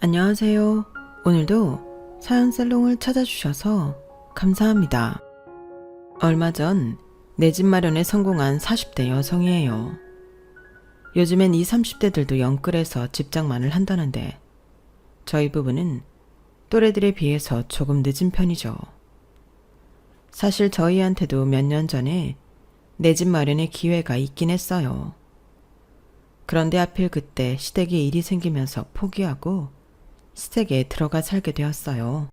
안녕하세요. 오늘도 사연살롱을 찾아주셔서 감사합니다. 얼마 전 내 집 마련에 성공한 40대 여성이에요. 요즘엔 20, 30대들도 영끌해서 집장만을 한다는데 저희 부부는 또래들에 비해서 조금 늦은 편이죠. 사실 저희한테도 몇 년 전에 내 집 마련의 기회가 있긴 했어요. 그런데 하필 그때 시댁에 일이 생기면서 포기하고 시댁에 들어가 살게 되었어요.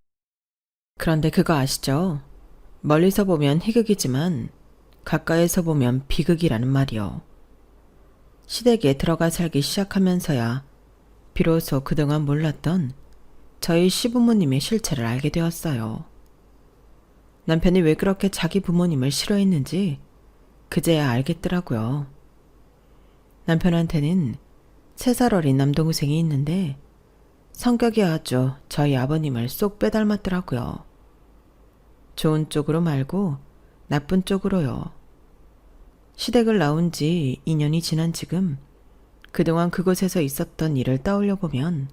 그런데 그거 아시죠? 멀리서 보면 희극이지만 가까이서 보면 비극이라는 말이요. 시댁에 들어가 살기 시작하면서야 비로소 그동안 몰랐던 저희 시부모님의 실체를 알게 되었어요. 남편이 왜 그렇게 자기 부모님을 싫어했는지 그제야 알겠더라고요. 남편한테는 3살 어린 남동생이 있는데 성격이 아주 저희 아버님을 쏙 빼닮았더라고요. 좋은 쪽으로 말고 나쁜 쪽으로요. 시댁을 나온 지 2년이 지난 지금 그동안 그곳에서 있었던 일을 떠올려 보면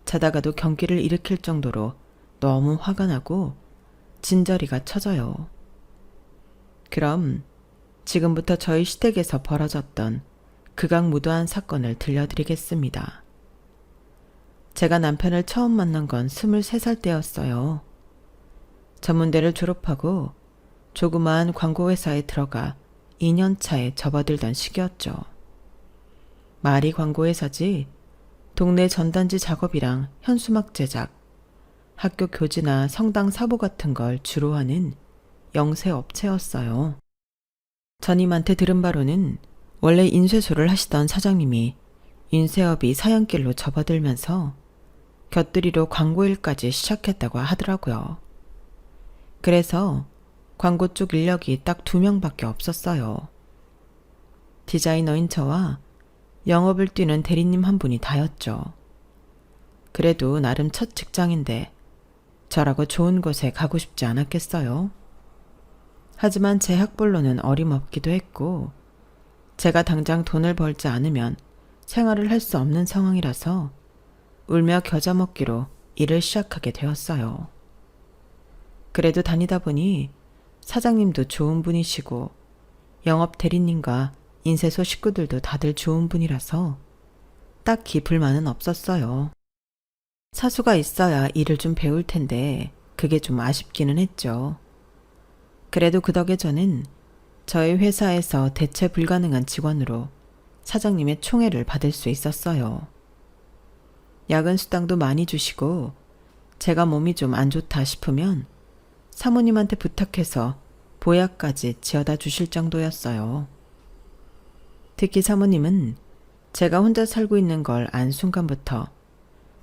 자다가도 경기를 일으킬 정도로 너무 화가 나고 진저리가 쳐져요. 그럼 지금부터 저희 시댁에서 벌어졌던 극악무도한 사건을 들려드리겠습니다. 제가 남편을 처음 만난 건 23살 때였어요. 전문대를 졸업하고 조그마한 광고회사에 들어가 2년 차에 접어들던 시기였죠. 말이 광고회사지 동네 전단지 작업이랑 현수막 제작, 학교 교지나 성당 사보 같은 걸 주로 하는 영세 업체였어요. 전임한테 들은 바로는 원래 인쇄소를 하시던 사장님이 인쇄업이 사양길로 접어들면서 곁들이로 광고일까지 시작했다고 하더라고요. 그래서 광고 쪽 인력이 딱 2명밖에 없었어요. 디자이너인 저와 영업을 뛰는 대리님 한 분이 다였죠. 그래도 나름 첫 직장인데 저라고 좋은 곳에 가고 싶지 않았겠어요. 하지만 제 학벌로는 어림없기도 했고 제가 당장 돈을 벌지 않으면 생활을 할 수 없는 상황이라서 울며 겨자 먹기로 일을 시작하게 되었어요. 그래도 다니다 보니 사장님도 좋은 분이시고 영업 대리님과 인쇄소 식구들도 다들 좋은 분이라서 딱히 불만은 없었어요. 사수가 있어야 일을 좀 배울 텐데 그게 좀 아쉽기는 했죠. 그래도 그 덕에 저는 저희 회사에서 대체 불가능한 직원으로 사장님의 총애를 받을 수 있었어요. 야근 수당도 많이 주시고 제가 몸이 좀 안 좋다 싶으면 사모님한테 부탁해서 보약까지 지어다 주실 정도였어요. 특히 사모님은 제가 혼자 살고 있는 걸 안 순간부터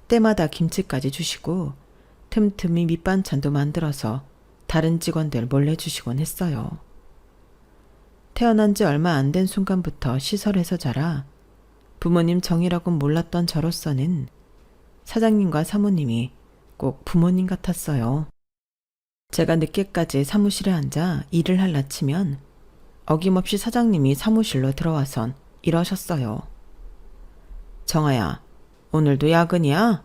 때마다 김치까지 주시고 틈틈이 밑반찬도 만들어서 다른 직원들 몰래 주시곤 했어요. 태어난 지 얼마 안 된 순간부터 시설에서 자라 부모님 정이라고 몰랐던 저로서는 사장님과 사모님이 꼭 부모님 같았어요. 제가 늦게까지 사무실에 앉아 일을 할라 치면 어김없이 사장님이 사무실로 들어와선 이러셨어요. 정아야, 오늘도 야근이야?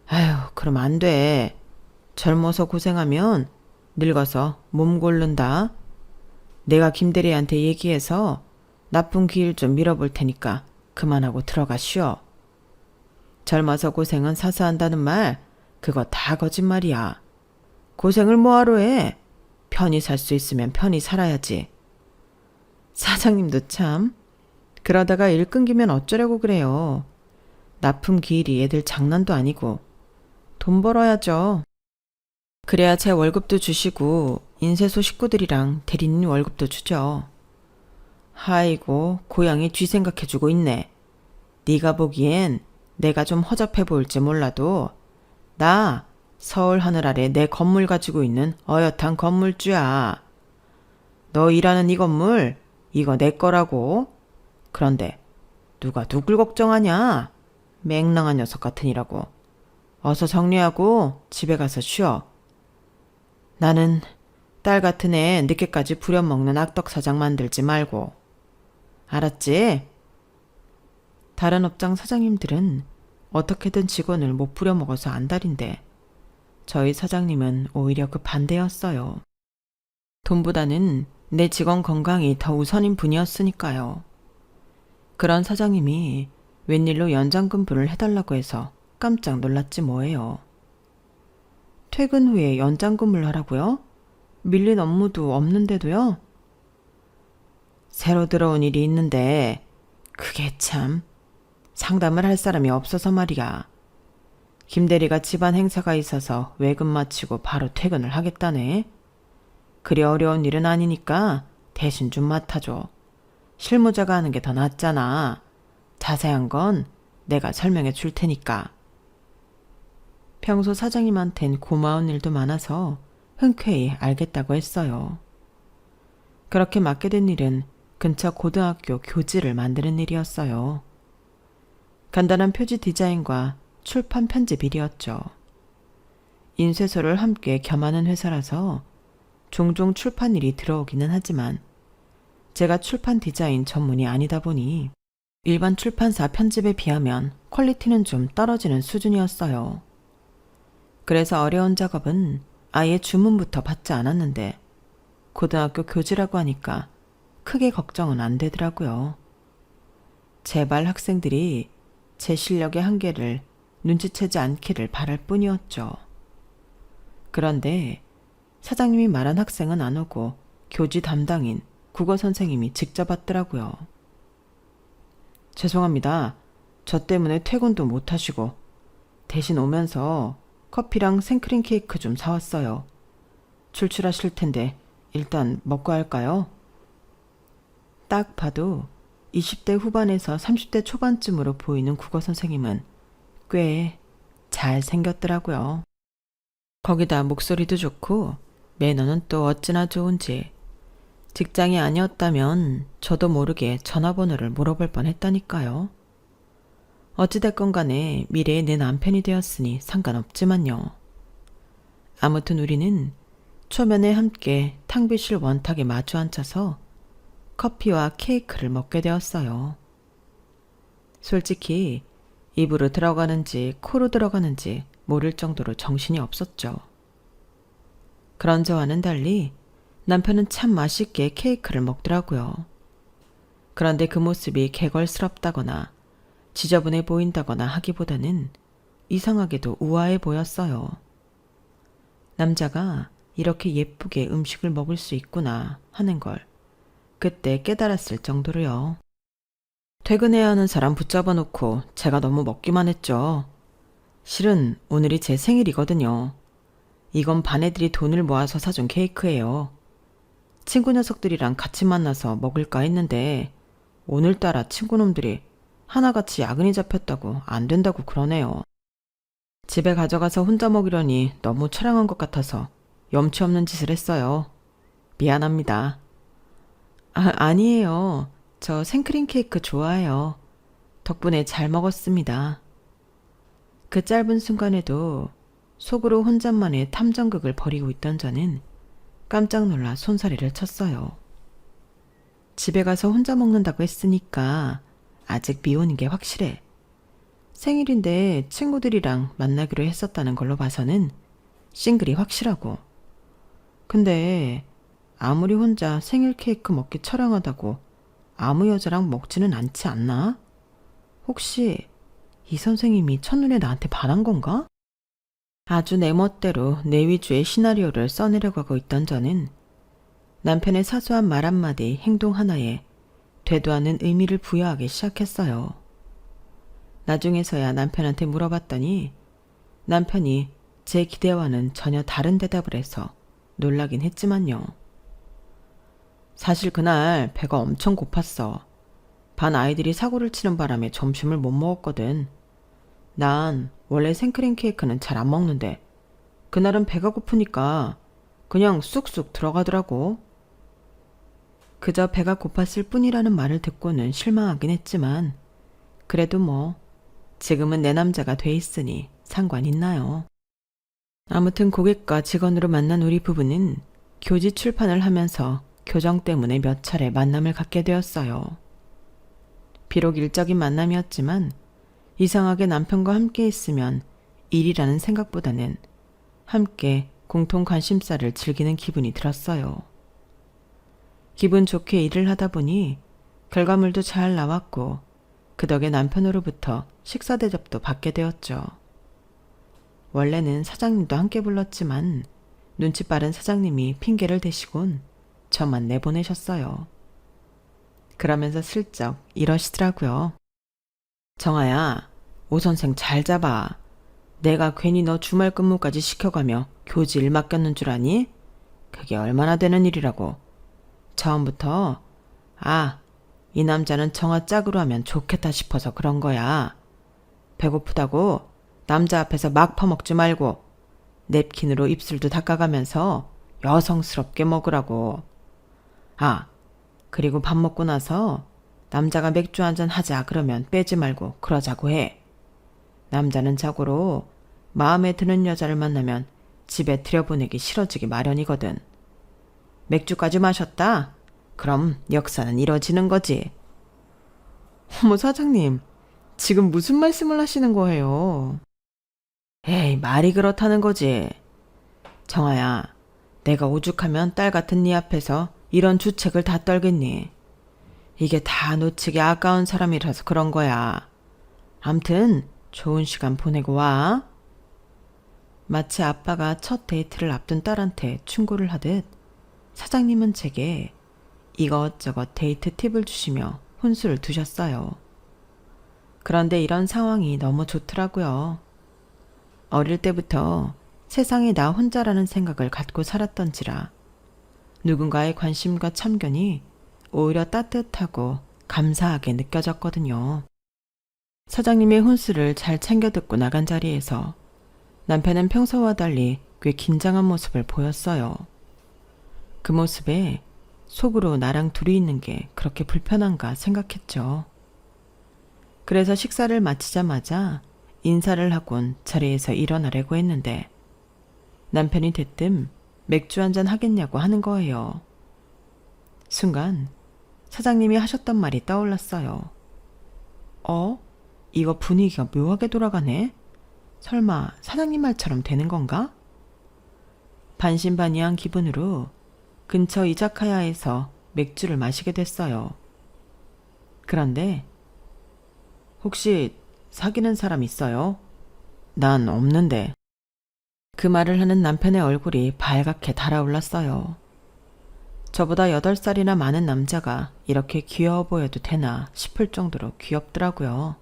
아휴, 그럼 안 돼. 젊어서 고생하면 늙어서 몸 고른다. 내가 김대리한테 얘기해서 나쁜 기일 좀 밀어볼 테니까 그만하고 들어가 쉬어. 젊어서 고생은 사서 한다는 말, 그거 다 거짓말이야. 고생을 뭐하러 해? 편히 살 수 있으면 편히 살아야지. 사장님도 참. 그러다가 일 끊기면 어쩌려고 그래요. 납품 기일이 애들 장난도 아니고. 돈 벌어야죠. 그래야 제 월급도 주시고 인쇄소 식구들이랑 대리님 월급도 주죠. 아이고, 고양이 쥐 생각해주고 있네. 네가 보기엔 내가 좀 허접해 보일지 몰라도 나 서울 하늘 아래 내 건물 가지고 있는 어엿한 건물주야. 너 일하는 이 건물 이거 내 거라고. 그런데 누가 누굴 걱정하냐? 맹랑한 녀석 같으니라고. 어서 정리하고 집에 가서 쉬어. 나는 딸 같은 애 늦게까지 부려먹는 악덕 사장 만들지 말고. 알았지? 다른 업장 사장님들은 어떻게든 직원을 못 부려먹어서 안달인데 저희 사장님은 오히려 그 반대였어요. 돈보다는 내 직원 건강이 더 우선인 분이었으니까요. 그런 사장님이 웬일로 연장근무를 해달라고 해서 깜짝 놀랐지 뭐예요. 퇴근 후에 연장근무를 하라고요? 밀린 업무도 없는데도요? 새로 들어온 일이 있는데 그게 참 상담을 할 사람이 없어서 말이야. 김 대리가 집안 행사가 있어서 외근 마치고 바로 퇴근을 하겠다네. 그리 어려운 일은 아니니까 대신 좀 맡아줘. 실무자가 하는 게 더 낫잖아. 자세한 건 내가 설명해 줄 테니까. 평소 사장님한텐 고마운 일도 많아서 흔쾌히 알겠다고 했어요. 그렇게 맡게 된 일은 근처 고등학교 교지를 만드는 일이었어요. 간단한 표지 디자인과 출판 편집 일이었죠. 인쇄소를 함께 겸하는 회사라서 종종 출판 일이 들어오기는 하지만 제가 출판 디자인 전문이 아니다 보니 일반 출판사 편집에 비하면 퀄리티는 좀 떨어지는 수준이었어요. 그래서 어려운 작업은 아예 주문부터 받지 않았는데 고등학교 교지라고 하니까 크게 걱정은 안 되더라고요. 제발 학생들이 제 실력의 한계를 눈치채지 않기를 바랄 뿐이었죠. 그런데 사장님이 말한 학생은 안 오고 교지 담당인 국어 선생님이 직접 왔더라고요. 죄송합니다. 저 때문에 퇴근도 못 하시고 대신 오면서 커피랑 생크림 케이크 좀 사왔어요. 출출하실 텐데 일단 먹고 할까요? 딱 봐도 20대 후반에서 30대 초반쯤으로 보이는 국어 선생님은 꽤 잘생겼더라고요. 거기다 목소리도 좋고 매너는 또 어찌나 좋은지 직장이 아니었다면 저도 모르게 전화번호를 물어볼 뻔했다니까요. 어찌됐건 간에 미래의 내 남편이 되었으니 상관없지만요. 아무튼 우리는 초면에 함께 탕비실 원탁에 마주 앉아서 커피와 케이크를 먹게 되었어요. 솔직히 입으로 들어가는지 코로 들어가는지 모를 정도로 정신이 없었죠. 그런 저와는 달리 남편은 참 맛있게 케이크를 먹더라고요. 그런데 그 모습이 개걸스럽다거나 지저분해 보인다거나 하기보다는 이상하게도 우아해 보였어요. 남자가 이렇게 예쁘게 음식을 먹을 수 있구나 하는 걸 그때 깨달았을 정도로요. 퇴근해야 하는 사람 붙잡아 놓고 제가 너무 먹기만 했죠. 실은 오늘이 제 생일이거든요. 이건 반 애들이 돈을 모아서 사준 케이크예요. 친구 녀석들이랑 같이 만나서 먹을까 했는데 오늘따라 친구놈들이 하나같이 야근이 잡혔다고 안 된다고 그러네요. 집에 가져가서 혼자 먹으려니 너무 처량한 것 같아서 염치 없는 짓을 했어요. 미안합니다. 아니에요. 저 생크림 케이크 좋아해요. 덕분에 잘 먹었습니다. 그 짧은 순간에도 속으로 혼잣말의 탐정극을 벌이고 있던 저는 깜짝 놀라 손사래를 쳤어요. 집에 가서 혼자 먹는다고 했으니까 아직 미혼인 게 확실해. 생일인데 친구들이랑 만나기로 했었다는 걸로 봐서는 싱글이 확실하고. 근데 아무리 혼자 생일 케이크 먹기 처량하다고 아무 여자랑 먹지는 않지 않나? 혹시 이 선생님이 첫눈에 나한테 반한 건가? 아주 내 멋대로 내 위주의 시나리오를 써내려고 하고 있던 저는 남편의 사소한 말 한마디, 행동 하나에 되도 않는 의미를 부여하기 시작했어요. 나중에서야 남편한테 물어봤더니 남편이 제 기대와는 전혀 다른 대답을 해서 놀라긴 했지만요. 사실 그날 배가 엄청 고팠어. 반 아이들이 사고를 치는 바람에 점심을 못 먹었거든. 난 원래 생크림 케이크는 잘 안 먹는데 그날은 배가 고프니까 그냥 쑥쑥 들어가더라고. 그저 배가 고팠을 뿐이라는 말을 듣고는 실망하긴 했지만 그래도 뭐 지금은 내 남자가 돼 있으니 상관 있나요? 아무튼 고객과 직원으로 만난 우리 부부는 교지 출판을 하면서 교정 때문에 몇 차례 만남을 갖게 되었어요. 비록 일적인 만남이었지만 이상하게 남편과 함께 있으면 일이라는 생각보다는 함께 공통 관심사를 즐기는 기분이 들었어요. 기분 좋게 일을 하다 보니 결과물도 잘 나왔고 그 덕에 남편으로부터 식사 대접도 받게 되었죠. 원래는 사장님도 함께 불렀지만 눈치 빠른 사장님이 핑계를 대시곤 저만 내보내셨어요. 그러면서 슬쩍 이러시더라고요. 정아야, 오 선생 잘 잡아. 내가 괜히 너 주말 근무까지 시켜가며 교지 일 맡겼는 줄 아니? 그게 얼마나 되는 일이라고. 처음부터 이 남자는 정아 짝으로 하면 좋겠다 싶어서 그런 거야. 배고프다고 남자 앞에서 막 퍼먹지 말고 냅킨으로 입술도 닦아가면서 여성스럽게 먹으라고. 그리고 밥 먹고 나서 남자가 맥주 한잔 하자 그러면 빼지 말고 그러자고 해. 남자는 자고로 마음에 드는 여자를 만나면 집에 들여보내기 싫어지기 마련이거든. 맥주까지 마셨다? 그럼 역사는 이뤄지는 거지. 어머 사장님, 지금 무슨 말씀을 하시는 거예요? 에이, 말이 그렇다는 거지. 정아야, 내가 오죽하면 딸 같은 네 앞에서 이런 주책을 다 떨겠니? 이게 다 놓치기 아까운 사람이라서 그런 거야. 암튼 좋은 시간 보내고 와. 마치 아빠가 첫 데이트를 앞둔 딸한테 충고를 하듯 사장님은 제게 이것저것 데이트 팁을 주시며 혼수를 두셨어요. 그런데 이런 상황이 너무 좋더라고요. 어릴 때부터 세상에 나 혼자라는 생각을 갖고 살았던지라 누군가의 관심과 참견이 오히려 따뜻하고 감사하게 느껴졌거든요. 사장님의 혼수를 잘 챙겨 듣고 나간 자리에서 남편은 평소와 달리 꽤 긴장한 모습을 보였어요. 그 모습에 속으로 나랑 둘이 있는 게 그렇게 불편한가 생각했죠. 그래서 식사를 마치자마자 인사를 하곤 자리에서 일어나려고 했는데 남편이 대뜸 맥주 한잔 하겠냐고 하는 거예요. 순간 사장님이 하셨던 말이 떠올랐어요. 이거 분위기가 묘하게 돌아가네? 설마 사장님 말처럼 되는 건가? 반신반의한 기분으로 근처 이자카야에서 맥주를 마시게 됐어요. 그런데 혹시 사귀는 사람 있어요? 난 없는데. 그 말을 하는 남편의 얼굴이 발갛게 달아올랐어요. 저보다 8살이나 많은 남자가 이렇게 귀여워 보여도 되나 싶을 정도로 귀엽더라고요.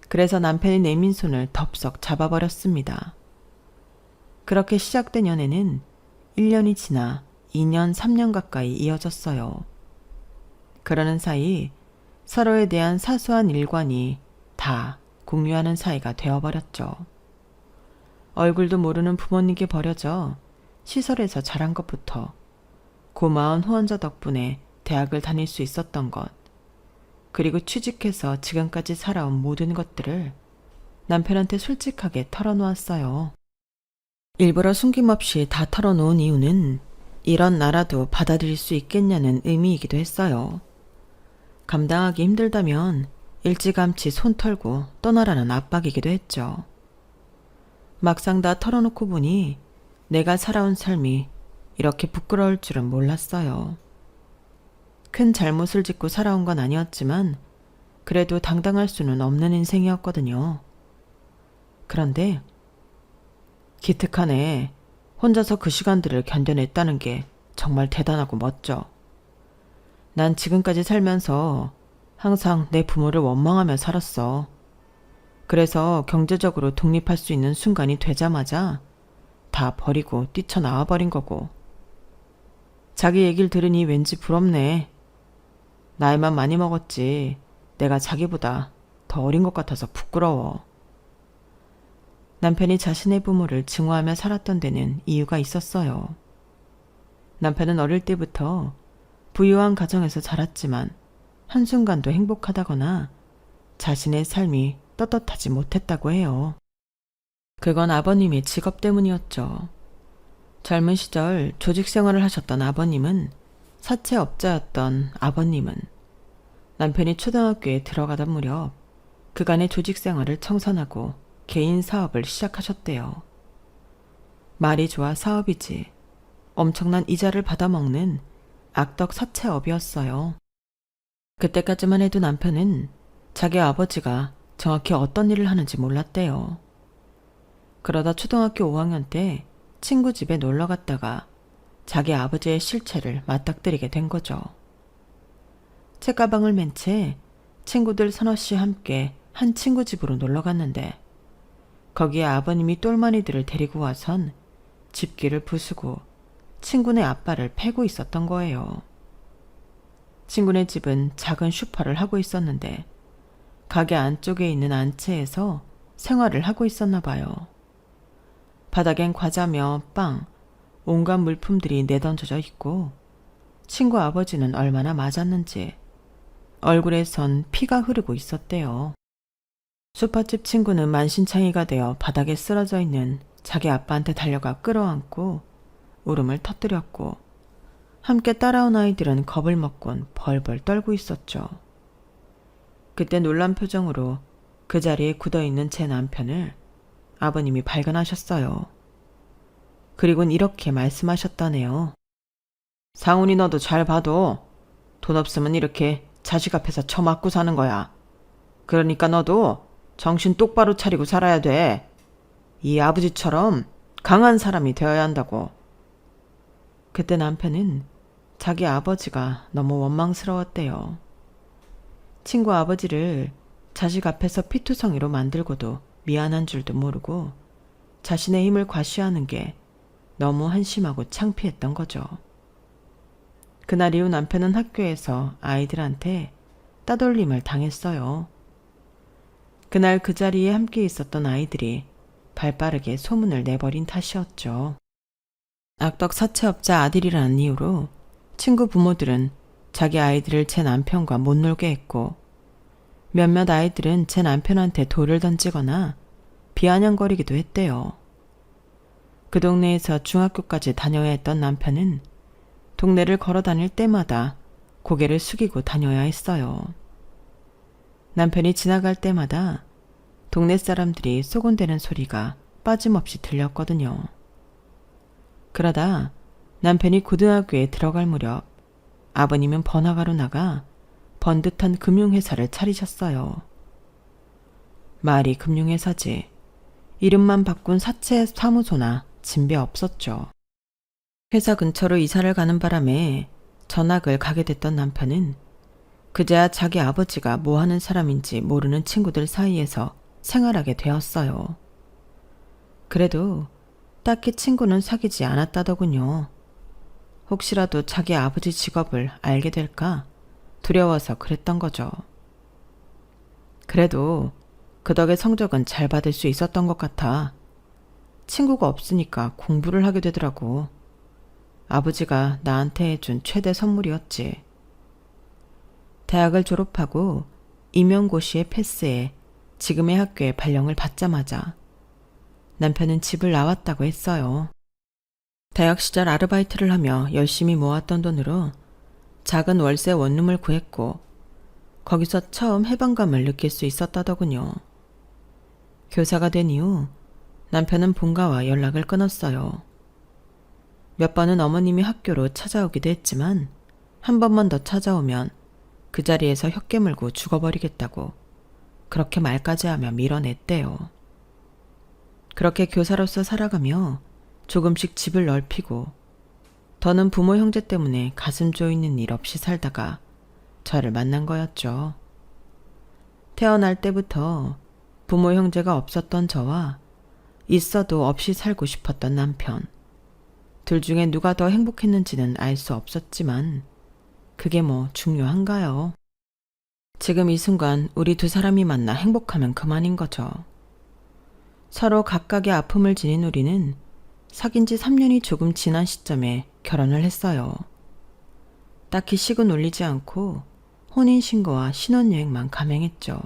그래서 남편이 내민 손을 덥석 잡아버렸습니다. 그렇게 시작된 연애는 1년이 지나 2년, 3년 가까이 이어졌어요. 그러는 사이 서로에 대한 사소한 일관이 다 공유하는 사이가 되어버렸죠. 얼굴도 모르는 부모님께 버려져 시설에서 자란 것부터 고마운 후원자 덕분에 대학을 다닐 수 있었던 것, 그리고 취직해서 지금까지 살아온 모든 것들을 남편한테 솔직하게 털어놓았어요. 일부러 숨김없이 다 털어놓은 이유는 이런 나라도 받아들일 수 있겠냐는 의미이기도 했어요. 감당하기 힘들다면 일찌감치 손 털고 떠나라는 압박이기도 했죠. 막상 다 털어놓고 보니 내가 살아온 삶이 이렇게 부끄러울 줄은 몰랐어요. 큰 잘못을 짓고 살아온 건 아니었지만 그래도 당당할 수는 없는 인생이었거든요. 그런데 기특하네. 혼자서 그 시간들을 견뎌냈다는 게 정말 대단하고 멋져. 난 지금까지 살면서 항상 내 부모를 원망하며 살았어. 그래서 경제적으로 독립할 수 있는 순간이 되자마자 다 버리고 뛰쳐나와 버린 거고. 자기 얘기를 들으니 왠지 부럽네. 나이만 많이 먹었지 내가 자기보다 더 어린 것 같아서 부끄러워. 남편이 자신의 부모를 증오하며 살았던 데는 이유가 있었어요. 남편은 어릴 때부터 부유한 가정에서 자랐지만 한순간도 행복하다거나 자신의 삶이 떳떳하지 못했다고 해요. 그건 아버님의 직업 때문이었죠. 젊은 시절 조직 생활을 하셨던 아버님은 사채업자였던 아버님은 남편이 초등학교에 들어가던 무렵 그간의 조직 생활을 청산하고 개인 사업을 시작하셨대요. 말이 좋아 사업이지. 엄청난 이자를 받아먹는 악덕 사채업이었어요. 그때까지만 해도 남편은 자기 아버지가 정확히 어떤 일을 하는지 몰랐대요. 그러다 초등학교 5학년 때 친구 집에 놀러 갔다가 자기 아버지의 실체를 맞닥뜨리게 된 거죠. 책가방을 맨 채 친구들 서너씨 함께 한 친구 집으로 놀러 갔는데 거기에 아버님이 똘마니들을 데리고 와선 집기를 부수고 친구네 아빠를 패고 있었던 거예요. 친구네 집은 작은 슈퍼를 하고 있었는데 가게 안쪽에 있는 안채에서 생활을 하고 있었나 봐요. 바닥엔 과자며 빵, 온갖 물품들이 내던져져 있고 친구 아버지는 얼마나 맞았는지 얼굴에선 피가 흐르고 있었대요. 슈퍼집 친구는 만신창이가 되어 바닥에 쓰러져 있는 자기 아빠한테 달려가 끌어안고 울음을 터뜨렸고 함께 따라온 아이들은 겁을 먹곤 벌벌 떨고 있었죠. 그때 놀란 표정으로 그 자리에 굳어있는 제 남편을 아버님이 발견하셨어요. 그리곤 이렇게 말씀하셨다네요. 상훈이 너도 잘 봐도 돈 없으면 이렇게 자식 앞에서 처맞고 사는 거야. 그러니까 너도 정신 똑바로 차리고 살아야 돼. 이 아버지처럼 강한 사람이 되어야 한다고. 그때 남편은 자기 아버지가 너무 원망스러웠대요. 친구 아버지를 자식 앞에서 피투성이로 만들고도 미안한 줄도 모르고 자신의 힘을 과시하는 게 너무 한심하고 창피했던 거죠. 그날 이후 남편은 학교에서 아이들한테 따돌림을 당했어요. 그날 그 자리에 함께 있었던 아이들이 발빠르게 소문을 내버린 탓이었죠. 악덕 사채업자 아들이라는 이유로 친구 부모들은 자기 아이들을 제 남편과 못 놀게 했고 몇몇 아이들은 제 남편한테 돌을 던지거나 비아냥거리기도 했대요. 그 동네에서 중학교까지 다녀야 했던 남편은 동네를 걸어 다닐 때마다 고개를 숙이고 다녀야 했어요. 남편이 지나갈 때마다 동네 사람들이 소곤대는 소리가 빠짐없이 들렸거든요. 그러다 남편이 고등학교에 들어갈 무렵 아버님은 번화가로 나가 번듯한 금융회사를 차리셨어요. 말이 금융회사지. 이름만 바꾼 사채 사무소나 진배 없었죠. 회사 근처로 이사를 가는 바람에 전학을 가게 됐던 남편은 그제야 자기 아버지가 뭐 하는 사람인지 모르는 친구들 사이에서 생활하게 되었어요. 그래도 딱히 친구는 사귀지 않았다더군요. 혹시라도 자기 아버지 직업을 알게 될까 두려워서 그랬던 거죠. 그래도 그 덕에 성적은 잘 받을 수 있었던 것 같아. 친구가 없으니까 공부를 하게 되더라고. 아버지가 나한테 해준 최대 선물이었지. 대학을 졸업하고 임용고시에 패스해 지금의 학교에 발령을 받자마자 남편은 집을 나왔다고 했어요. 대학 시절 아르바이트를 하며 열심히 모았던 돈으로 작은 월세 원룸을 구했고 거기서 처음 해방감을 느낄 수 있었다더군요. 교사가 된 이후 남편은 본가와 연락을 끊었어요. 몇 번은 어머님이 학교로 찾아오기도 했지만 한 번만 더 찾아오면 그 자리에서 혀 깨물고 죽어버리겠다고 그렇게 말까지 하며 밀어냈대요. 그렇게 교사로서 살아가며 조금씩 집을 넓히고 더는 부모 형제 때문에 가슴 조이는 일 없이 살다가 저를 만난 거였죠. 태어날 때부터 부모 형제가 없었던 저와 있어도 없이 살고 싶었던 남편. 둘 중에 누가 더 행복했는지는 알 수 없었지만 그게 뭐 중요한가요? 지금 이 순간 우리 두 사람이 만나 행복하면 그만인 거죠. 서로 각각의 아픔을 지닌 우리는 사귄 지 3년이 조금 지난 시점에 결혼을 했어요. 딱히 식은 올리지 않고 혼인신고와 신혼여행만 감행했죠.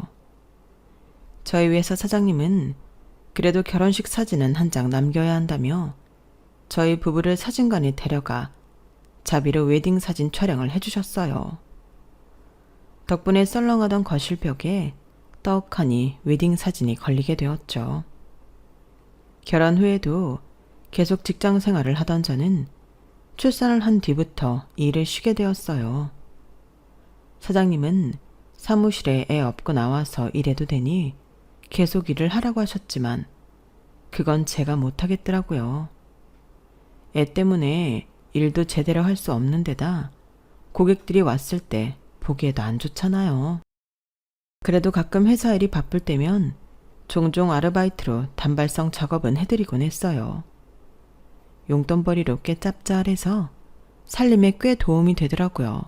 저희 회사 사장님은 그래도 결혼식 사진은 한 장 남겨야 한다며 저희 부부를 사진관에 데려가 자비로 웨딩 사진 촬영을 해주셨어요. 덕분에 썰렁하던 거실 벽에 떡하니 웨딩 사진이 걸리게 되었죠. 결혼 후에도 계속 직장 생활을 하던 저는 출산을 한 뒤부터 일을 쉬게 되었어요. 사장님은 사무실에 애 업고 나와서 일해도 되니 계속 일을 하라고 하셨지만 그건 제가 못하겠더라고요. 애 때문에 일도 제대로 할 수 없는 데다 고객들이 왔을 때 보기에도 안 좋잖아요. 그래도 가끔 회사 일이 바쁠 때면 종종 아르바이트로 단발성 작업은 해드리곤 했어요. 용돈벌이로 꽤 짭짤해서 살림에 꽤 도움이 되더라고요.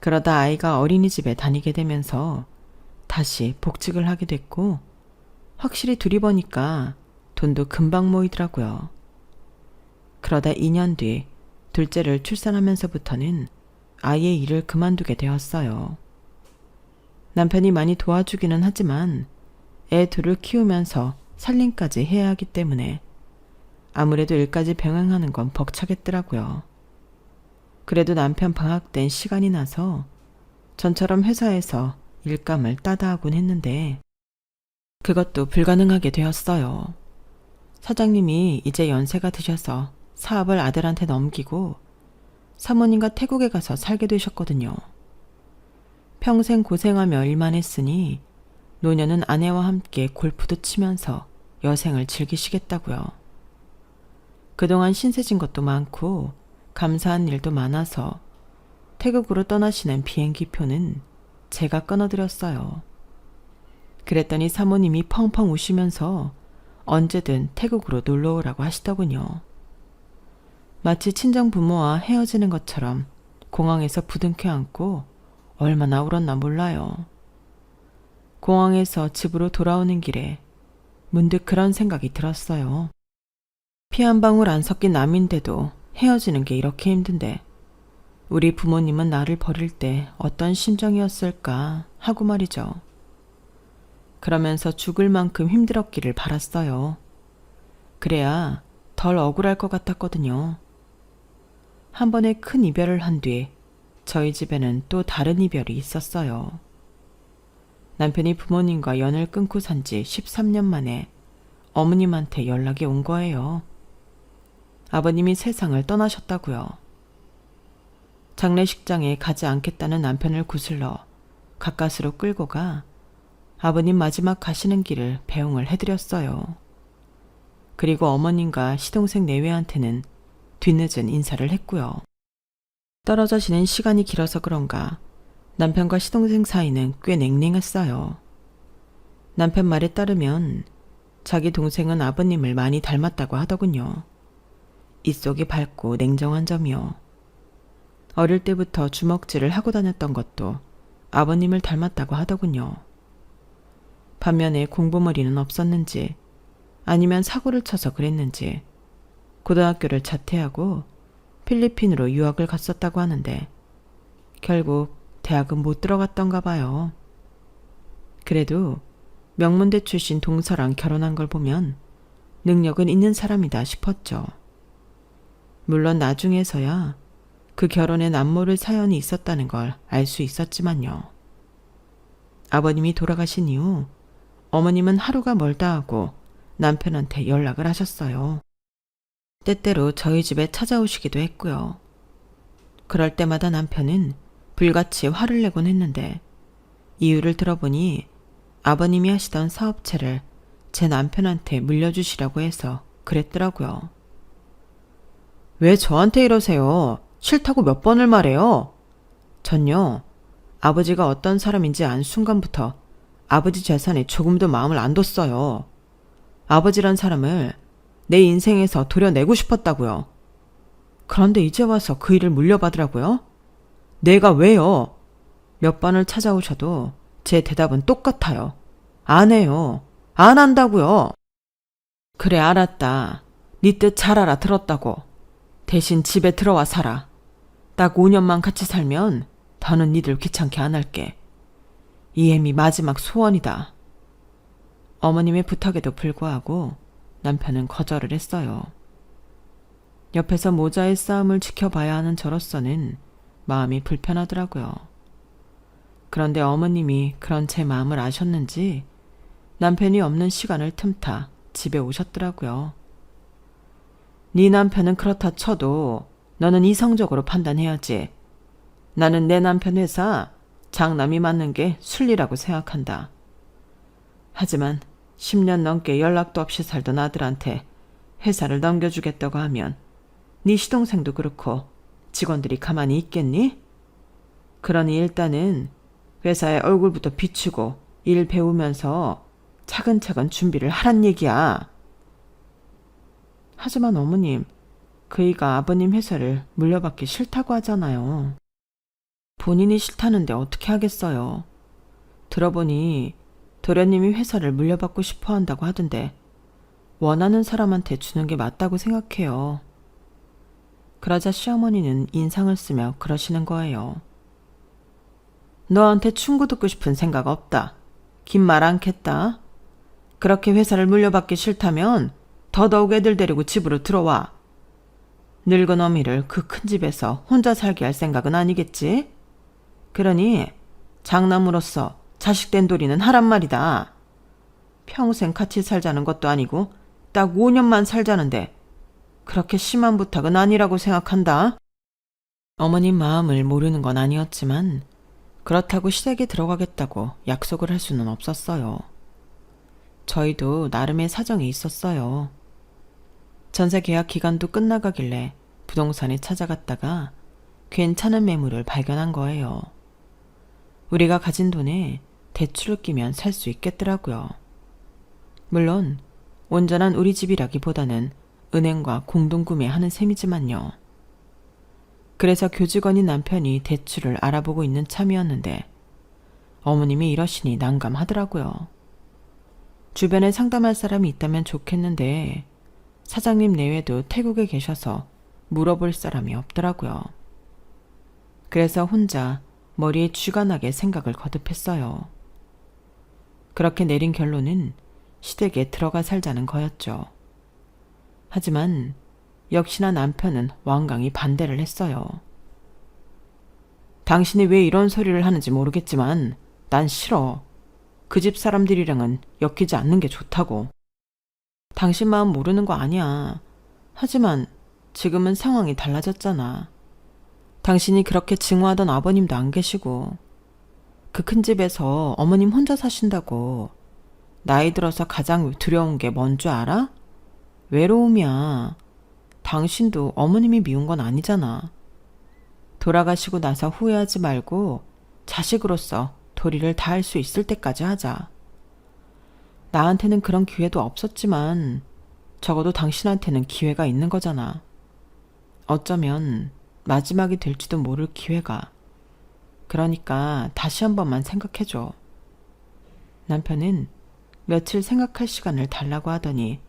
그러다 아이가 어린이집에 다니게 되면서 다시 복직을 하게 됐고 확실히 둘이 버니까 돈도 금방 모이더라고요. 그러다 2년 뒤 둘째를 출산하면서부터는 아이의 일을 그만두게 되었어요. 남편이 많이 도와주기는 하지만 애 둘을 키우면서 살림까지 해야 하기 때문에 아무래도 일까지 병행하는 건 벅차겠더라고요. 그래도 남편 방학 땐 시간이 나서 전처럼 회사에서 일감을 따다 하곤 했는데 그것도 불가능하게 되었어요. 사장님이 이제 연세가 드셔서 사업을 아들한테 넘기고 사모님과 태국에 가서 살게 되셨거든요. 평생 고생하며 일만 했으니 노년은 아내와 함께 골프도 치면서 여생을 즐기시겠다고요. 그동안 신세진 것도 많고 감사한 일도 많아서 태국으로 떠나시는 비행기표는 제가 끊어드렸어요. 그랬더니 사모님이 펑펑 우시면서 언제든 태국으로 놀러 오라고 하시더군요. 마치 친정부모와 헤어지는 것처럼 공항에서 부둥켜 안고 얼마나 울었나 몰라요. 공항에서 집으로 돌아오는 길에 문득 그런 생각이 들었어요. 피 한 방울 안 섞인 남인데도 헤어지는 게 이렇게 힘든데 우리 부모님은 나를 버릴 때 어떤 심정이었을까 하고 말이죠. 그러면서 죽을 만큼 힘들었기를 바랐어요. 그래야 덜 억울할 것 같았거든요. 한 번에 큰 이별을 한 뒤 저희 집에는 또 다른 이별이 있었어요. 남편이 부모님과 연을 끊고 산 지 13년 만에 어머님한테 연락이 온 거예요. 아버님이 세상을 떠나셨다고요. 장례식장에 가지 않겠다는 남편을 구슬러 가까스로 끌고 가 아버님 마지막 가시는 길을 배웅을 해드렸어요. 그리고 어머님과 시동생 내외한테는 뒤늦은 인사를 했고요. 떨어져 지낸 시간이 길어서 그런가 남편과 시동생 사이는 꽤 냉랭했어요. 남편 말에 따르면 자기 동생은 아버님을 많이 닮았다고 하더군요. 입속이 밝고 냉정한 점이요. 어릴 때부터 주먹질을 하고 다녔던 것도 아버님을 닮았다고 하더군요. 반면에 공부머리는 없었는지 아니면 사고를 쳐서 그랬는지 고등학교를 자퇴하고 필리핀으로 유학을 갔었다고 하는데 결국 대학은 못 들어갔던가 봐요. 그래도 명문대 출신 동서랑 결혼한 걸 보면 능력은 있는 사람이다 싶었죠. 물론 나중에서야 그 결혼에 남모를 사연이 있었다는 걸 알 수 있었지만요. 아버님이 돌아가신 이후 어머님은 하루가 멀다 하고 남편한테 연락을 하셨어요. 때때로 저희 집에 찾아오시기도 했고요. 그럴 때마다 남편은 불같이 화를 내곤 했는데 이유를 들어보니 아버님이 하시던 사업체를 제 남편한테 물려주시라고 해서 그랬더라고요. 왜 저한테 이러세요? 싫다고 몇 번을 말해요? 전요, 아버지가 어떤 사람인지 안 순간부터 아버지 재산에 조금도 마음을 안 뒀어요. 아버지란 사람을 내 인생에서 도려내고 싶었다고요. 그런데 이제 와서 그 일을 물려받으라고요? 내가 왜요? 몇 번을 찾아오셔도 제 대답은 똑같아요. 안 해요. 안 한다고요. 그래, 알았다. 네 뜻 잘 알아들었다고. 대신 집에 들어와 살아. 딱 5년만 같이 살면 더는 니들 귀찮게 안 할게. 이엠이 마지막 소원이다. 어머님의 부탁에도 불구하고 남편은 거절을 했어요. 옆에서 모자의 싸움을 지켜봐야 하는 저로서는 마음이 불편하더라고요. 그런데 어머님이 그런 제 마음을 아셨는지 남편이 없는 시간을 틈타 집에 오셨더라고요. 네 남편은 그렇다 쳐도 너는 이성적으로 판단해야지. 나는 내 남편 회사 장남이 맞는 게 순리라고 생각한다. 하지만 10년 넘게 연락도 없이 살던 아들한테 회사를 넘겨주겠다고 하면 네 시동생도 그렇고 직원들이 가만히 있겠니? 그러니 일단은 회사에 얼굴부터 비추고 일 배우면서 차근차근 준비를 하란 얘기야. 하지만 어머님, 그이가 아버님 회사를 물려받기 싫다고 하잖아요. 본인이 싫다는데 어떻게 하겠어요. 들어보니 도련님이 회사를 물려받고 싶어 한다고 하던데 원하는 사람한테 주는 게 맞다고 생각해요. 그러자 시어머니는 인상을 쓰며 그러시는 거예요. 너한테 충고 듣고 싶은 생각 없다. 긴 말 않겠다. 그렇게 회사를 물려받기 싫다면 더더욱 애들 데리고 집으로 들어와. 늙은 어미를 그 큰 집에서 혼자 살게 할 생각은 아니겠지? 그러니 장남으로서 자식된 도리는 하란 말이다. 평생 같이 살자는 것도 아니고 딱 5년만 살자는데 그렇게 심한 부탁은 아니라고 생각한다. 어머님 마음을 모르는 건 아니었지만 그렇다고 시댁에 들어가겠다고 약속을 할 수는 없었어요. 저희도 나름의 사정이 있었어요. 전세 계약 기간도 끝나가길래 부동산에 찾아갔다가 괜찮은 매물을 발견한 거예요. 우리가 가진 돈에 대출을 끼면 살 수 있겠더라고요. 물론 온전한 우리 집이라기보다는 은행과 공동구매하는 셈이지만요. 그래서 교직원인 남편이 대출을 알아보고 있는 참이었는데 어머님이 이러시니 난감하더라고요. 주변에 상담할 사람이 있다면 좋겠는데 사장님 내외도 태국에 계셔서 물어볼 사람이 없더라고요. 그래서 혼자 머리에 쥐가 나게 생각을 거듭했어요. 그렇게 내린 결론은 시댁에 들어가 살자는 거였죠. 하지만 역시나 남편은 완강히 반대를 했어요. 당신이 왜 이런 소리를 하는지 모르겠지만 난 싫어. 그 집 사람들이랑은 엮이지 않는 게 좋다고. 당신 마음 모르는 거 아니야. 하지만 지금은 상황이 달라졌잖아. 당신이 그렇게 증오하던 아버님도 안 계시고 그 큰 집에서 어머님 혼자 사신다고. 나이 들어서 가장 두려운 게 뭔 줄 알아? 외로움이야. 당신도 어머님이 미운 건 아니잖아. 돌아가시고 나서 후회하지 말고 자식으로서 도리를 다할 수 있을 때까지 하자. 나한테는 그런 기회도 없었지만 적어도 당신한테는 기회가 있는 거잖아. 어쩌면 마지막이 될지도 모를 기회가. 그러니까 다시 한 번만 생각해줘. 남편은 며칠 생각할 시간을 달라고 하더니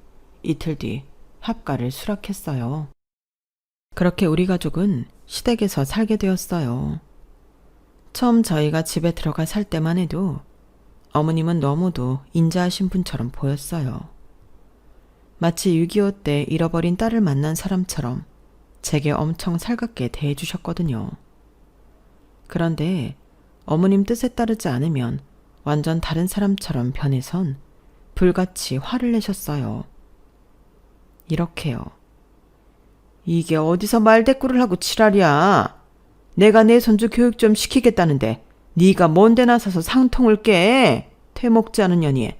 이틀 뒤 합가를 수락했어요. 그렇게 우리 가족은 시댁에서 살게 되었어요. 처음 저희가 집에 들어가 살 때만 해도 어머님은 너무도 인자하신 분처럼 보였어요. 마치 6.25 때 잃어버린 딸을 만난 사람처럼 제게 엄청 살갑게 대해주셨거든요. 그런데 어머님 뜻에 따르지 않으면 완전 다른 사람처럼 변해선 불같이 화를 내셨어요. 이렇게요. 이게 어디서 말대꾸를 하고 지랄이야. 내가 내 손주 교육 좀 시키겠다는데 네가 뭔데 나서서 상통을 깨. 되먹지 않은 년이.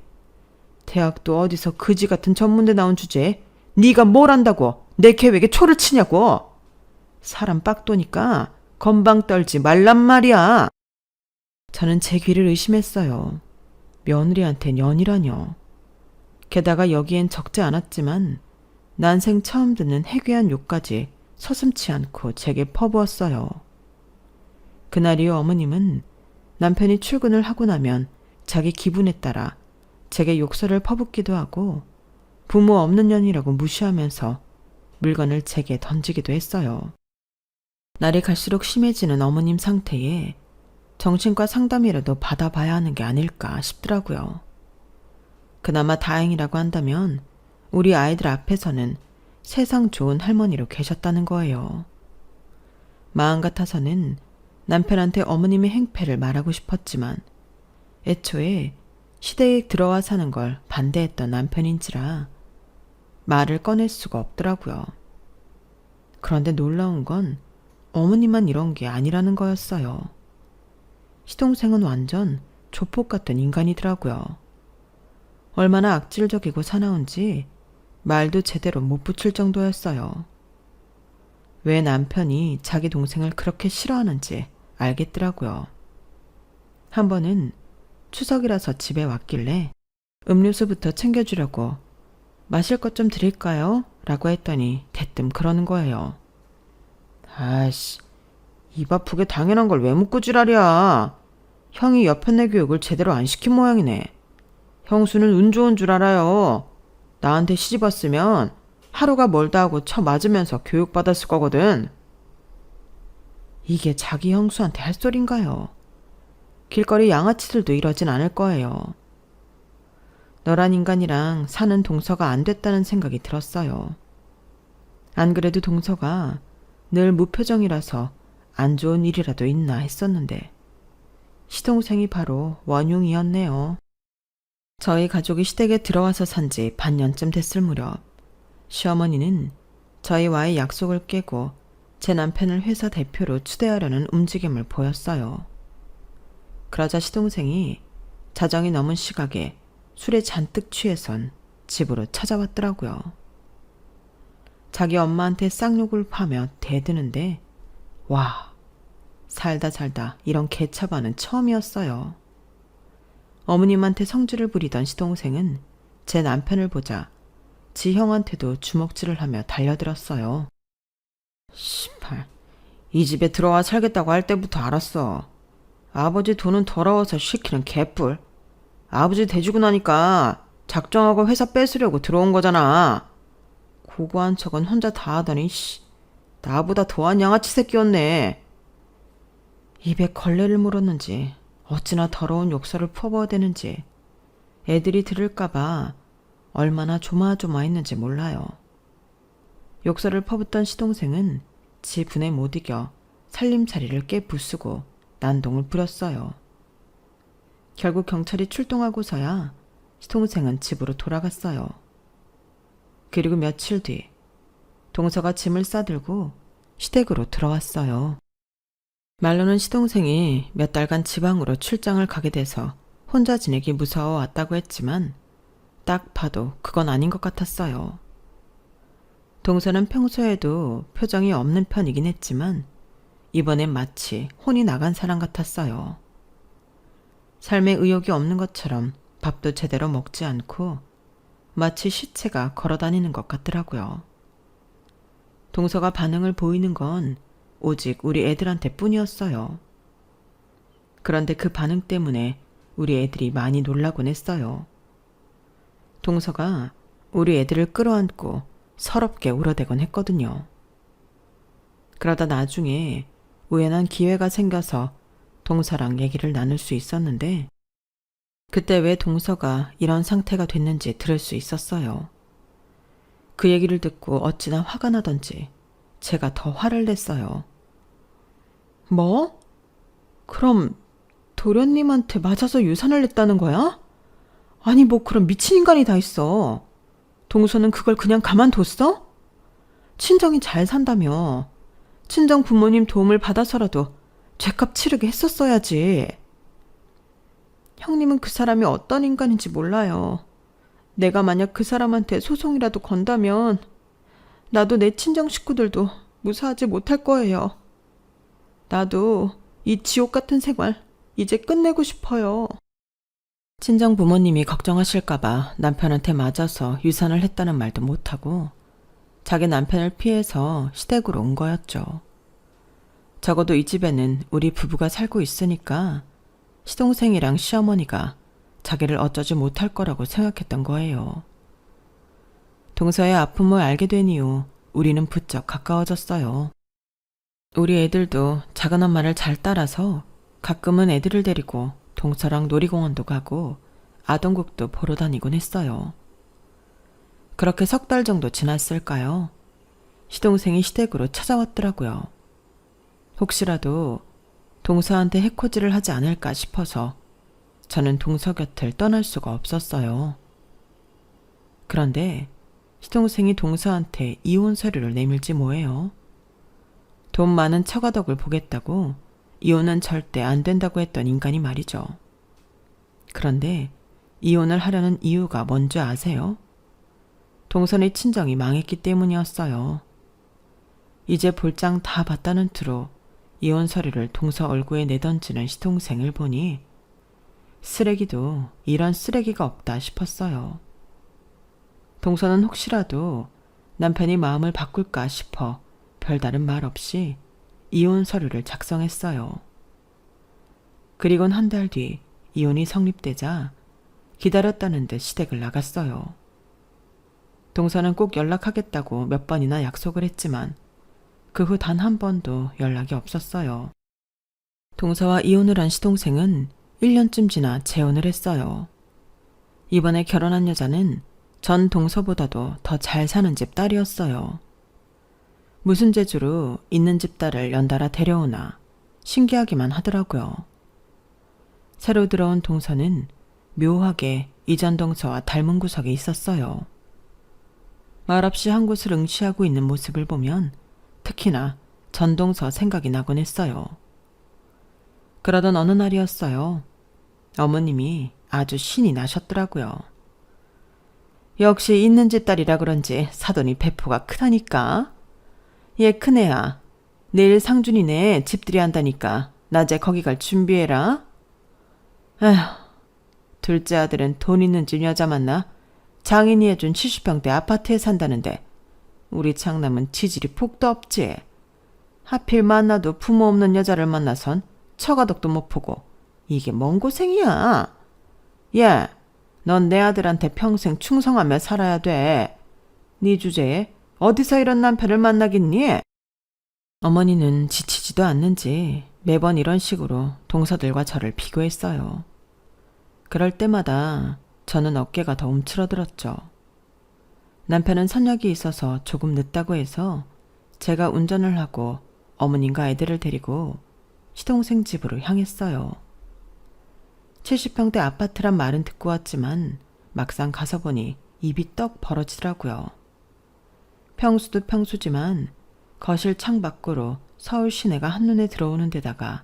대학도 어디서 그지 같은 전문대 나온 주제에 네가 뭘 안다고 내 계획에 초를 치냐고. 사람 빡도니까 건방 떨지 말란 말이야. 저는 제 귀를 의심했어요. 며느리한테 년이라뇨. 게다가 여기엔 적지 않았지만 난생 처음 듣는 해괴한 욕까지 서슴지 않고 제게 퍼부었어요. 그날 이후 어머님은 남편이 출근을 하고 나면 자기 기분에 따라 제게 욕설을 퍼붓기도 하고 부모 없는 년이라고 무시하면서 물건을 제게 던지기도 했어요. 날이 갈수록 심해지는 어머님 상태에 정신과 상담이라도 받아봐야 하는 게 아닐까 싶더라고요. 그나마 다행이라고 한다면 우리 아이들 앞에서는 세상 좋은 할머니로 계셨다는 거예요. 마음 같아서는 남편한테 어머님의 행패를 말하고 싶었지만 애초에 시댁에 들어와 사는 걸 반대했던 남편인지라 말을 꺼낼 수가 없더라고요. 그런데 놀라운 건 어머니만 이런 게 아니라는 거였어요. 시동생은 완전 조폭 같은 인간이더라고요. 얼마나 악질적이고 사나운지 말도 제대로 못 붙일 정도였어요. 왜 남편이 자기 동생을 그렇게 싫어하는지 알겠더라고요. 한 번은 추석이라서 집에 왔길래 음료수부터 챙겨주려고 마실 것 좀 드릴까요? 라고 했더니 대뜸 그러는 거예요. 아이씨, 입 아프게 당연한 걸 왜 묻고 지랄이야. 형이 여편네 교육을 제대로 안 시킨 모양이네. 형수는 운 좋은 줄 알아요. 나한테 시집 왔으면 하루가 멀다 하고 쳐 맞으면서 교육받았을 거거든. 이게 자기 형수한테 할 소린가요? 길거리 양아치들도 이러진 않을 거예요. 너란 인간이랑 사는 동서가 안 됐다는 생각이 들었어요. 안 그래도 동서가 늘 무표정이라서 안 좋은 일이라도 있나 했었는데 시동생이 바로 원흉이었네요. 저희 가족이 시댁에 들어와서 산 지 반년쯤 됐을 무렵 시어머니는 저희와의 약속을 깨고 제 남편을 회사 대표로 추대하려는 움직임을 보였어요. 그러자 시동생이 자정이 넘은 시각에 술에 잔뜩 취해선 집으로 찾아왔더라고요. 자기 엄마한테 쌍욕을 파며 대드는데 와, 살다 이런 개차반은 처음이었어요. 어머님한테 성질을 부리던 시동생은 제 남편을 보자 지 형한테도 주먹질을 하며 달려들었어요. 씨발, 이 집에 들어와 살겠다고 할 때부터 알았어. 아버지 돈은 더러워서 시키는 개뿔. 아버지 대주고 나니까 작정하고 회사 뺏으려고 들어온 거잖아. 고고한 척은 혼자 다 하더니 나보다 더한 양아치 새끼였네. 입에 걸레를 물었는지 어찌나 더러운 욕설을 퍼부어 대는지 애들이 들을까봐 얼마나 조마조마했는지 몰라요. 욕설을 퍼붓던 시동생은 지 분에 못 이겨 살림살이를 깨부수고 난동을 부렸어요. 결국 경찰이 출동하고서야 시동생은 집으로 돌아갔어요. 그리고 며칠 뒤 동서가 짐을 싸들고 시댁으로 들어왔어요. 말로는 시동생이 몇 달간 지방으로 출장을 가게 돼서 혼자 지내기 무서워 왔다고 했지만 딱 봐도 그건 아닌 것 같았어요. 동서는 평소에도 표정이 없는 편이긴 했지만 이번엔 마치 혼이 나간 사람 같았어요. 삶에 의욕이 없는 것처럼 밥도 제대로 먹지 않고 마치 시체가 걸어다니는 것 같더라고요. 동서가 반응을 보이는 건 오직 우리 애들한테 뿐이었어요. 그런데 그 반응 때문에 우리 애들이 많이 놀라곤 했어요. 동서가 우리 애들을 끌어안고 서럽게 울어대곤 했거든요. 그러다 나중에 우연한 기회가 생겨서 동서랑 얘기를 나눌 수 있었는데 그때 왜 동서가 이런 상태가 됐는지 들을 수 있었어요. 그 얘기를 듣고 어찌나 화가 나던지 제가 더 화를 냈어요. 뭐? 그럼 도련님한테 맞아서 유산을 냈다는 거야? 아니 뭐 그런 미친 인간이 다 있어. 동서는 그걸 그냥 가만뒀어? 친정이 잘 산다며. 친정 부모님 도움을 받아서라도 죗값 치르게 했었어야지. 형님은 그 사람이 어떤 인간인지 몰라요. 내가 만약 그 사람한테 소송이라도 건다면 나도 내 친정 식구들도 무사하지 못할 거예요. 나도 이 지옥 같은 생활 이제 끝내고 싶어요. 친정 부모님이 걱정하실까봐 남편한테 맞아서 유산을 했다는 말도 못하고 자기 남편을 피해서 시댁으로 온 거였죠. 적어도 이 집에는 우리 부부가 살고 있으니까 시동생이랑 시어머니가 자기를 어쩌지 못할 거라고 생각했던 거예요. 동서의 아픔을 알게 된 이후 우리는 부쩍 가까워졌어요. 우리 애들도 작은 엄마를 잘 따라서 가끔은 애들을 데리고 동서랑 놀이공원도 가고 아동국도 보러 다니곤 했어요. 그렇게 석 달 정도 지났을까요? 시동생이 시댁으로 찾아왔더라고요. 혹시라도 동서한테 해코지를 하지 않을까 싶어서 저는 동서 곁을 떠날 수가 없었어요. 그런데 시동생이 동서한테 이혼 서류를 내밀지 뭐예요. 돈 많은 처가덕을 보겠다고 이혼은 절대 안 된다고 했던 인간이 말이죠. 그런데 이혼을 하려는 이유가 뭔지 아세요? 동선의 친정이 망했기 때문이었어요. 이제 볼장 다 봤다는 투로 이혼 서류를 동서 얼굴에 내던지는 시동생을 보니 쓰레기도 이런 쓰레기가 없다 싶었어요. 동서는 혹시라도 남편이 마음을 바꿀까 싶어 별다른 말 없이 이혼 서류를 작성했어요. 그리곤 한 달 뒤 이혼이 성립되자 기다렸다는 듯 시댁을 나갔어요. 동서는 꼭 연락하겠다고 몇 번이나 약속을 했지만 그 후 단 한 번도 연락이 없었어요. 동서와 이혼을 한 시동생은 1년쯤 지나 재혼을 했어요. 이번에 결혼한 여자는 전 동서보다도 더 잘 사는 집 딸이었어요. 무슨 재주로 있는 집 딸을 연달아 데려오나 신기하기만 하더라고요. 새로 들어온 동서는 묘하게 이전 동서와 닮은 구석이 있었어요. 말없이 한 곳을 응시하고 있는 모습을 보면 특히나 전동서 생각이 나곤 했어요. 그러던 어느 날이었어요. 어머님이 아주 신이 나셨더라고요. 역시 있는 집 딸이라 그런지 사돈이 배포가 크다니까. 얘 큰애야. 내일 상준이네 집들이 한다니까 낮에 거기 갈 준비해라. 에휴, 둘째 아들은 돈 있는 집 여자 만나 장인이 해준 70평대 아파트에 산다는데 우리 장남은 지질이 폭도 없지. 하필 만나도 부모 없는 여자를 만나선 처가덕도 못 보고 이게 뭔 고생이야. 야, 넌 내 아들한테 평생 충성하며 살아야 돼. 네 주제에 어디서 이런 남편을 만나겠니? 어머니는 지치지도 않는지 매번 이런 식으로 동서들과 저를 비교했어요. 그럴 때마다 저는 어깨가 더 움츠러들었죠. 남편은 선약이 있어서 조금 늦다고 해서 제가 운전을 하고 어머님과 애들을 데리고 시동생 집으로 향했어요. 70평대 아파트란 말은 듣고 왔지만 막상 가서 보니 입이 떡 벌어지더라고요. 평수도 평수지만 거실 창 밖으로 서울 시내가 한눈에 들어오는 데다가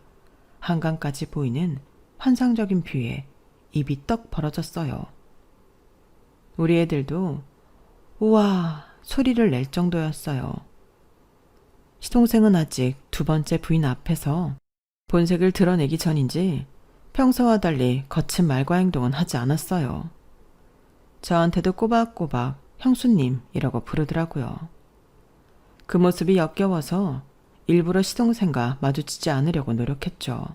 한강까지 보이는 환상적인 뷰에 입이 떡 벌어졌어요. 우리 애들도 우와 소리를 낼 정도였어요. 시동생은 아직 두 번째 부인 앞에서 본색을 드러내기 전인지 평소와 달리 거친 말과 행동은 하지 않았어요. 저한테도 꼬박꼬박 형수님이라고 부르더라고요. 그 모습이 역겨워서 일부러 시동생과 마주치지 않으려고 노력했죠.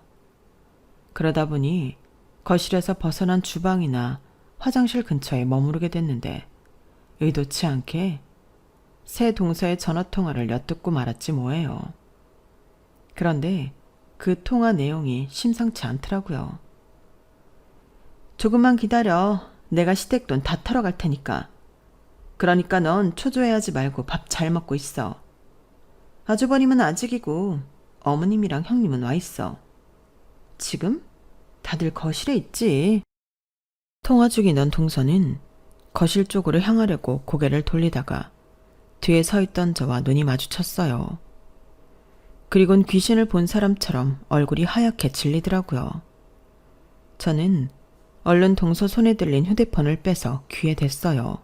그러다 보니 거실에서 벗어난 주방이나 화장실 근처에 머무르게 됐는데 의도치 않게 새 동서의 전화통화를 엿듣고 말았지 뭐예요. 그런데 그 통화 내용이 심상치 않더라고요. 조금만 기다려. 내가 시댁돈 다 털어 갈 테니까. 그러니까 넌 초조해하지 말고 밥 잘 먹고 있어. 아주버님은 아직이고 어머님이랑 형님은 와 있어. 지금? 다들 거실에 있지. 통화 중이던 동서는 거실 쪽으로 향하려고 고개를 돌리다가 뒤에 서 있던 저와 눈이 마주쳤어요. 그리곤 귀신을 본 사람처럼 얼굴이 하얗게 질리더라고요. 저는 얼른 동서 손에 들린 휴대폰을 빼서 귀에 댔어요.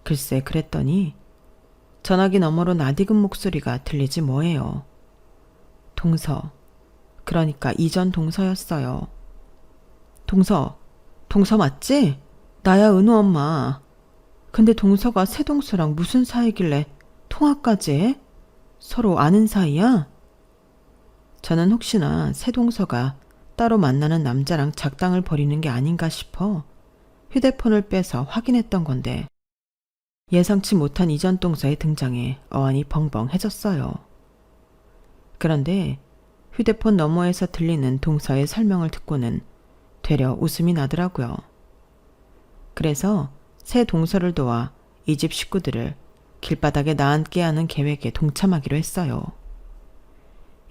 글쎄 그랬더니 전화기 너머로 낯익은 목소리가 들리지 뭐예요. 동서, 그러니까 이전 동서였어요. 동서 맞지? 나야 은우 엄마. 근데 동서가 새 동서랑 무슨 사이길래 통화까지 해? 서로 아는 사이야? 저는 혹시나 새 동서가 따로 만나는 남자랑 작당을 벌이는 게 아닌가 싶어 휴대폰을 빼서 확인했던 건데 예상치 못한 이전 동서의 등장에 어안이 벙벙해졌어요. 그런데 휴대폰 너머에서 들리는 동서의 설명을 듣고는 되려 웃음이 나더라고요. 그래서 새 동서를 도와 이 집 식구들을 길바닥에 나앉게 하는 계획에 동참하기로 했어요.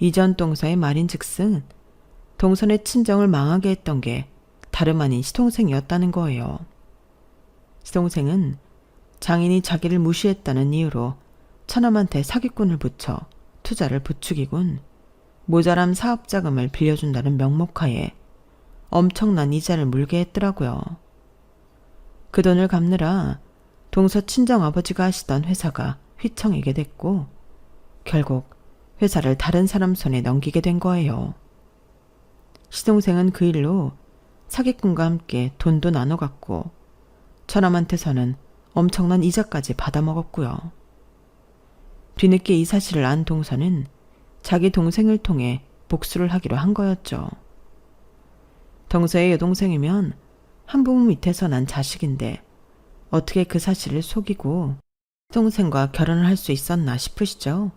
이전 동서의 말인즉슨 동선의 친정을 망하게 했던 게 다름 아닌 시동생이었다는 거예요. 시동생은 장인이 자기를 무시했다는 이유로 처남한테 사기꾼을 붙여 투자를 부추기곤 모자람 사업자금을 빌려준다는 명목하에 엄청난 이자를 물게 했더라고요. 그 돈을 갚느라 동서 친정아버지가 하시던 회사가 휘청이게 됐고 결국 회사를 다른 사람 손에 넘기게 된 거예요. 시동생은 그 일로 사기꾼과 함께 돈도 나눠 갖고 처남한테서는 엄청난 이자까지 받아먹었고요. 뒤늦게 이 사실을 안 동서는 자기 동생을 통해 복수를 하기로 한 거였죠. 동서의 여동생이면 한부모 밑에서 난 자식인데 어떻게 그 사실을 속이고 동생과 결혼을 할 수 있었나 싶으시죠?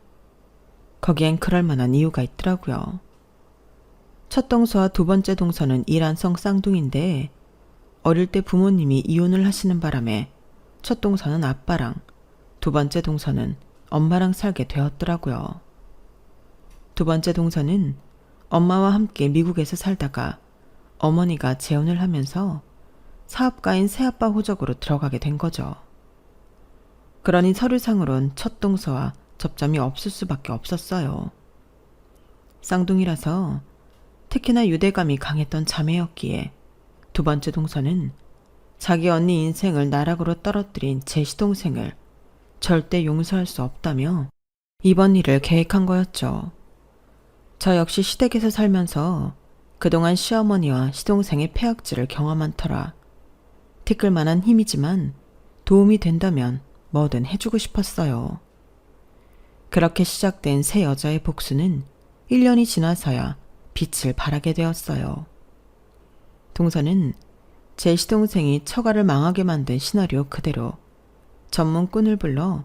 거기엔 그럴 만한 이유가 있더라고요. 첫 동서와 두 번째 동서는 일란성 쌍둥이인데 어릴 때 부모님이 이혼을 하시는 바람에 첫 동서는 아빠랑 두 번째 동서는 엄마랑 살게 되었더라고요. 두 번째 동서는 엄마와 함께 미국에서 살다가 어머니가 재혼을 하면서 사업가인 새아빠 호적으로 들어가게 된 거죠. 그러니 서류상으론 첫 동서와 접점이 없을 수밖에 없었어요. 쌍둥이라서 특히나 유대감이 강했던 자매였기에 두 번째 동서는 자기 언니 인생을 나락으로 떨어뜨린 제 시동생을 절대 용서할 수 없다며 이번 일을 계획한 거였죠. 저 역시 시댁에서 살면서 그동안 시어머니와 시동생의 폐악질을 경험한 터라 티끌만한 힘이지만 도움이 된다면 뭐든 해주고 싶었어요. 그렇게 시작된 새 여자의 복수는 1년이 지나서야 빛을 발하게 되었어요. 동서는 제 시동생이 처가를 망하게 만든 시나리오 그대로 전문꾼을 불러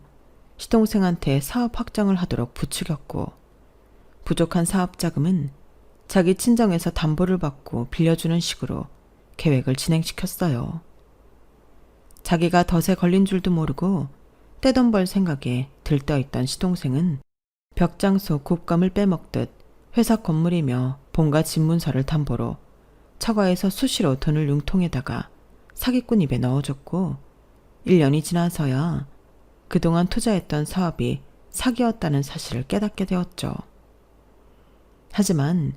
시동생한테 사업 확장을 하도록 부추겼고 부족한 사업 자금은 자기 친정에서 담보를 받고 빌려주는 식으로 계획을 진행시켰어요. 자기가 덫에 걸린 줄도 모르고 떼돈 벌 생각에 들떠있던 시동생은 벽장소 곶감을 빼먹듯 회사 건물이며 본가 집문서를 담보로 처가에서 수시로 돈을 융통에다가 사기꾼 입에 넣어줬고 1년이 지나서야 그동안 투자했던 사업이 사기였다는 사실을 깨닫게 되었죠. 하지만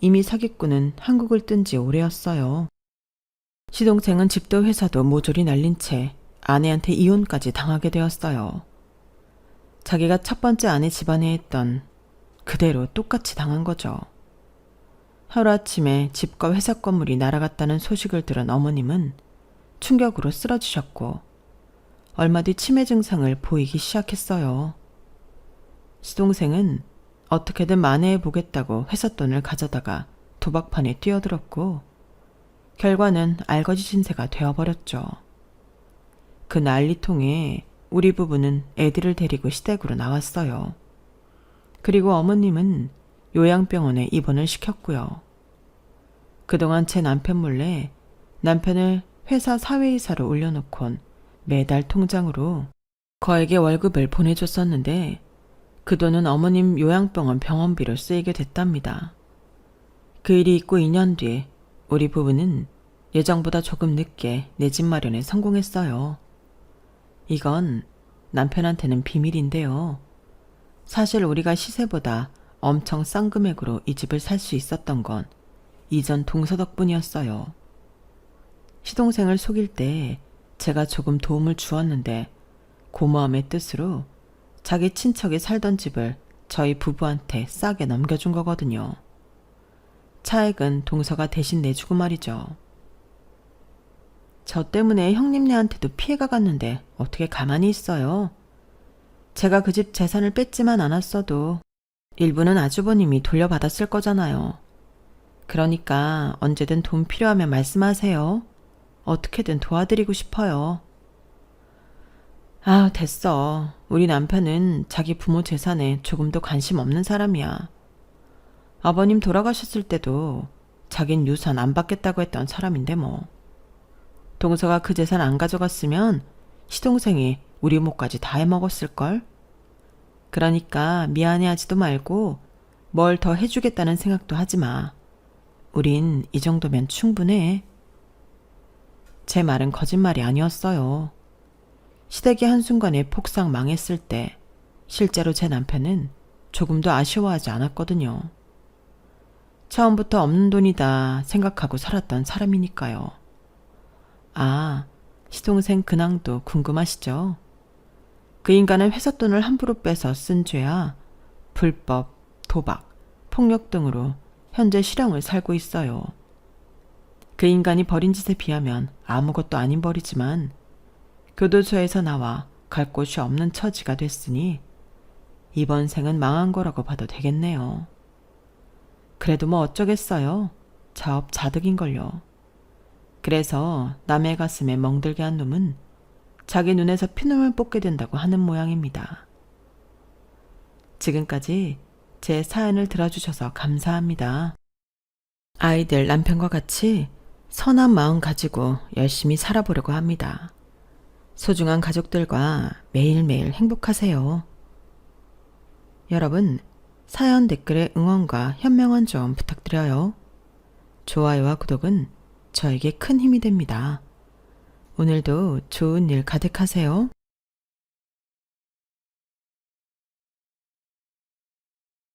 이미 사기꾼은 한국을 뜬 지 오래였어요. 시동생은 집도 회사도 모조리 날린 채 아내한테 이혼까지 당하게 되었어요. 자기가 첫 번째 아내 집안에 했던 그대로 똑같이 당한 거죠. 하루아침에 집과 회사 건물이 날아갔다는 소식을 들은 어머님은 충격으로 쓰러지셨고 얼마 뒤 치매 증상을 보이기 시작했어요. 시동생은 어떻게든 만회해보겠다고 회사 돈을 가져다가 도박판에 뛰어들었고 결과는 알거지 신세가 되어버렸죠. 그 난리통에 우리 부부는 애들을 데리고 시댁으로 나왔어요. 그리고 어머님은 요양병원에 입원을 시켰고요. 그동안 제 남편 몰래 남편을 회사 사회이사로 올려놓곤 매달 통장으로 거액의 월급을 보내줬었는데 그 돈은 어머님 요양병원 병원비로 쓰이게 됐답니다. 그 일이 있고 2년 뒤에 우리 부부는 예정보다 조금 늦게 내 집 마련에 성공했어요. 이건 남편한테는 비밀인데요. 사실 우리가 시세보다 엄청 싼 금액으로 이 집을 살 수 있었던 건 이전 동서 덕분이었어요. 시동생을 속일 때 제가 조금 도움을 주었는데 고마움의 뜻으로 자기 친척이 살던 집을 저희 부부한테 싸게 넘겨준 거거든요. 차액은 동서가 대신 내주고 말이죠. 저 때문에 형님네한테도 피해가 갔는데 어떻게 가만히 있어요? 제가 그 집 재산을 뺏지만 않았어도 일부는 아주버님이 돌려받았을 거잖아요. 그러니까 언제든 돈 필요하면 말씀하세요. 어떻게든 도와드리고 싶어요. 아, 됐어. 우리 남편은 자기 부모 재산에 조금도 관심 없는 사람이야. 아버님 돌아가셨을 때도 자긴 유산 안 받겠다고 했던 사람인데 뭐. 동서가 그 재산 안 가져갔으면 시동생이 우리 몫까지 다 해먹었을걸? 그러니까 미안해하지도 말고 뭘 더 해주겠다는 생각도 하지 마. 우린 이 정도면 충분해. 제 말은 거짓말이 아니었어요. 시댁이 한순간에 폭삭 망했을 때 실제로 제 남편은 조금도 아쉬워하지 않았거든요. 처음부터 없는 돈이다 생각하고 살았던 사람이니까요. 아, 시동생 근황도 궁금하시죠? 그 인간은 회사 돈을 함부로 빼서 쓴 죄야 불법, 도박, 폭력 등으로 현재 실형을 살고 있어요. 그 인간이 벌인 짓에 비하면 아무것도 아닌 벌이지만 교도소에서 나와 갈 곳이 없는 처지가 됐으니 이번 생은 망한 거라고 봐도 되겠네요. 그래도 뭐 어쩌겠어요. 자업자득인걸요. 그래서 남의 가슴에 멍들게 한 놈은 자기 눈에서 피눈을 뽑게 된다고 하는 모양입니다. 지금까지 제 사연을 들어주셔서 감사합니다. 아이들, 남편과 같이 선한 마음 가지고 열심히 살아보려고 합니다. 소중한 가족들과 매일매일 행복하세요. 여러분, 사연 댓글에 응원과 현명한 조언 부탁드려요. 좋아요와 구독은 저에게 큰 힘이 됩니다. 오늘도 좋은 일 가득하세요.